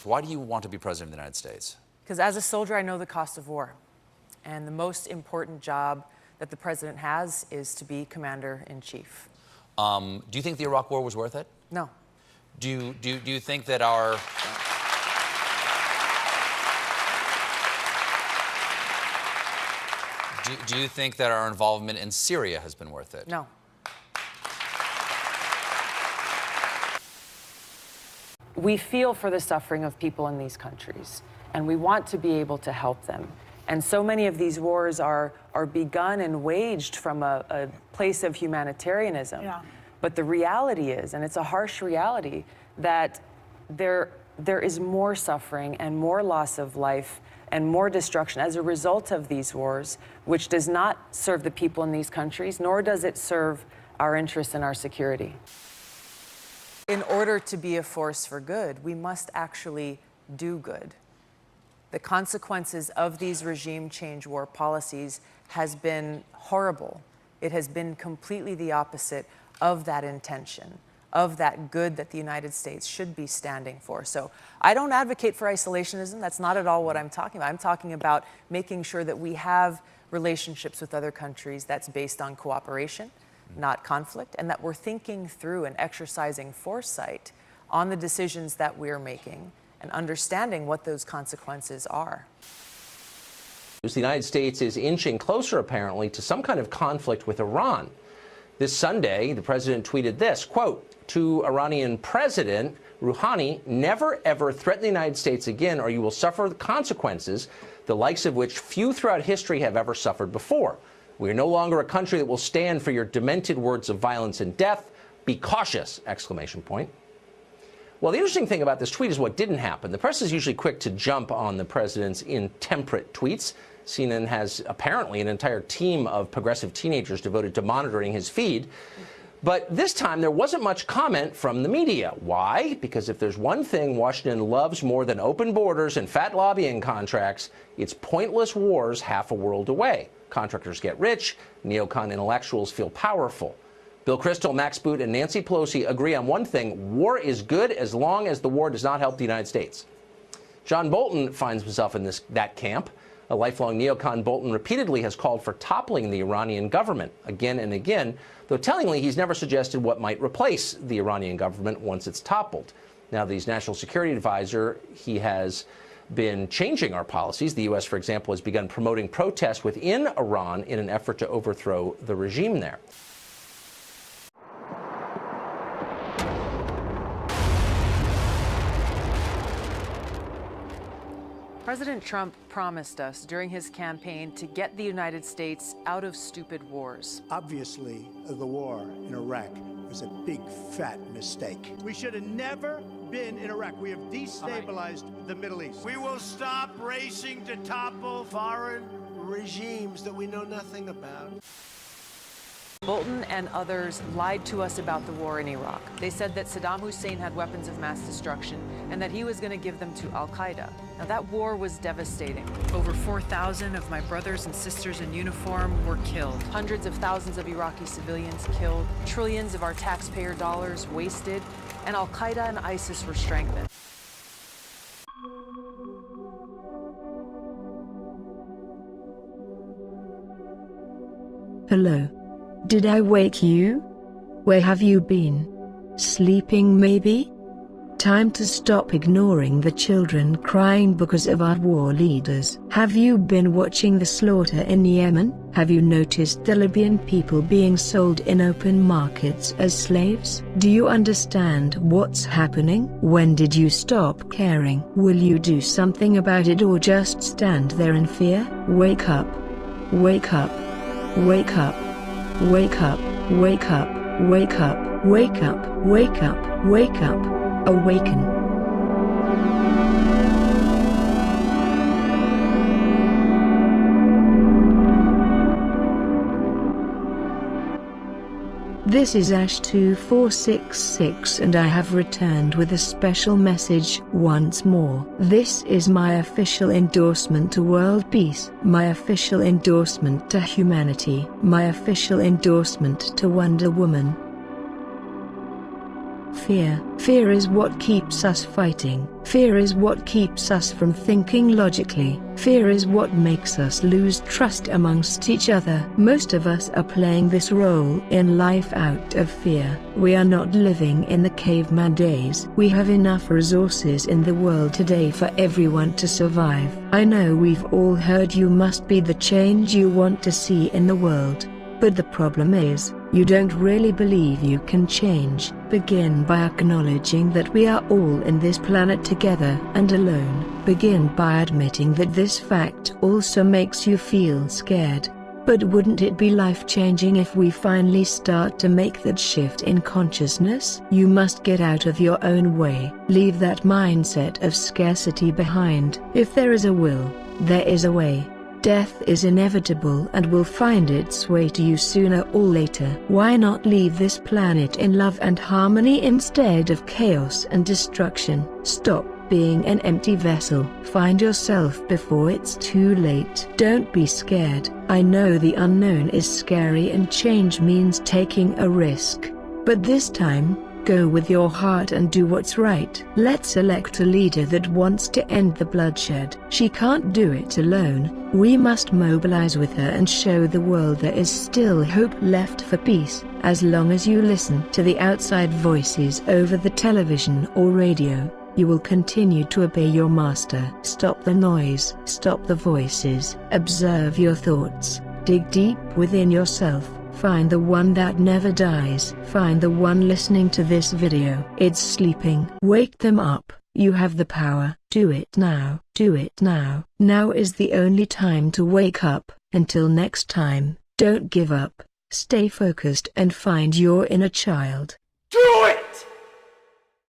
Why do you want to be president of the United States? Because as a soldier, I know the cost of war. And the most important job that the president has is to be commander-in-chief. Do you think the Iraq War was worth it? No. Do you think that our... Do you think that our involvement in Syria has been worth it? No. We feel for the suffering of people in these countries, and we want to be able to help them. And so many of these wars are begun and waged from a place of humanitarianism. Yeah. But the reality is, and it's a harsh reality, that there is more suffering and more loss of life and more destruction as a result of these wars, which does not serve the people in these countries, nor does it serve our interests and our security. In order to be a force for good, we must actually do good. The consequences of these regime change war policies has been horrible. It has been completely the opposite of that intention, of that good that the United States should be standing for. So I don't advocate for isolationism. That's not at all what I'm talking about. I'm talking about making sure that we have relationships with other countries that's based on cooperation, not conflict, and that we're thinking through and exercising foresight on the decisions that we're making and understanding what those consequences are. The United States is inching closer, apparently, to some kind of conflict with Iran. This Sunday, the president tweeted this, quote, "To Iranian President Rouhani, never ever threaten the United States again or you will suffer the consequences, the likes of which few throughout history have ever suffered before. We are no longer a country that will stand for your demented words of violence and death. Be cautious!" Exclamation point. Well, the interesting thing about this tweet is what didn't happen. The press is usually quick to jump on the president's intemperate tweets. CNN has apparently an entire team of progressive teenagers devoted to monitoring his feed. But this time, there wasn't much comment from the media. Why? Because if there's one thing Washington loves more than open borders and fat lobbying contracts, it's pointless wars half a world away. Contractors get rich, neocon intellectuals feel powerful. Bill Kristol, Max Boot, and Nancy Pelosi agree on one thing: war is good as long as the war does not help the United States. John Bolton finds himself in that camp. A lifelong neocon, Bolton repeatedly has called for toppling the Iranian government again and again, though tellingly he's never suggested what might replace the Iranian government once it's toppled. Now that he's national security advisor, he has been changing our policies. The U.S., for example, has begun promoting protests within Iran in an effort to overthrow the regime there. President Trump promised us during his campaign to get the United States out of stupid wars. Obviously, the war in Iraq was a big, fat mistake. We should have never been in Iraq. We have destabilized the Middle East. We will stop racing to topple foreign regimes that we know nothing about. Bolton and others lied to us about the war in Iraq. They said that Saddam Hussein had weapons of mass destruction and that he was going to give them to al-Qaeda. Now, that war was devastating. Over 4,000 of my brothers and sisters in uniform were killed. Hundreds of thousands of Iraqi civilians killed. Trillions of our taxpayer dollars wasted. And al-Qaeda and ISIS were strengthened. Hello. Did I wake you? Where have you been? Sleeping maybe? Time to stop ignoring the children crying because of our war leaders. Have you been watching the slaughter in Yemen? Have you noticed the Libyan people being sold in open markets as slaves? Do you understand what's happening? When did you stop caring? Will you do something about it or just stand there in fear? Wake up. Wake up. Wake up. Wake up, wake up, wake up, wake up, wake up, wake up, awaken. This is Ash 2466 and I have returned with a special message once more. This is my official endorsement to world peace, my official endorsement to humanity, my official endorsement to Wonder Woman. Fear is what keeps us fighting. Fear is what keeps us from thinking logically. Fear is what makes us lose trust amongst each other. Most of us are playing this role in life out of fear. We are not living in the caveman days. We have enough resources in the world today for everyone to survive. I know we've all heard you must be the change you want to see in the world. But the problem is, you don't really believe you can change. Begin by acknowledging that we are all in this planet together and alone. Begin by admitting that this fact also makes you feel scared. But wouldn't it be life-changing if we finally start to make that shift in consciousness? You must get out of your own way. Leave that mindset of scarcity behind. If there is a will, there is a way. Death is inevitable and will find its way to you sooner or later. Why not leave this planet in love and harmony instead of chaos and destruction? Stop being an empty vessel. Find yourself before it's too late. Don't be scared. I know the unknown is scary and change means taking a risk. But this time, go with your heart and do what's right. Let's elect a leader that wants to end the bloodshed. She can't do it alone. We must mobilize with her and show the world there is still hope left for peace. As long as you listen to the outside voices over the television or radio, you will continue to obey your master. Stop the noise. Stop the voices. Observe your thoughts. Dig deep within yourself. Find the one that never dies. Find the one listening to this video. It's sleeping. Wake them up. You have the power. Do it now. Do it now. Now is the only time to wake up. Until next time, don't give up. Stay focused and find your inner child. Do it!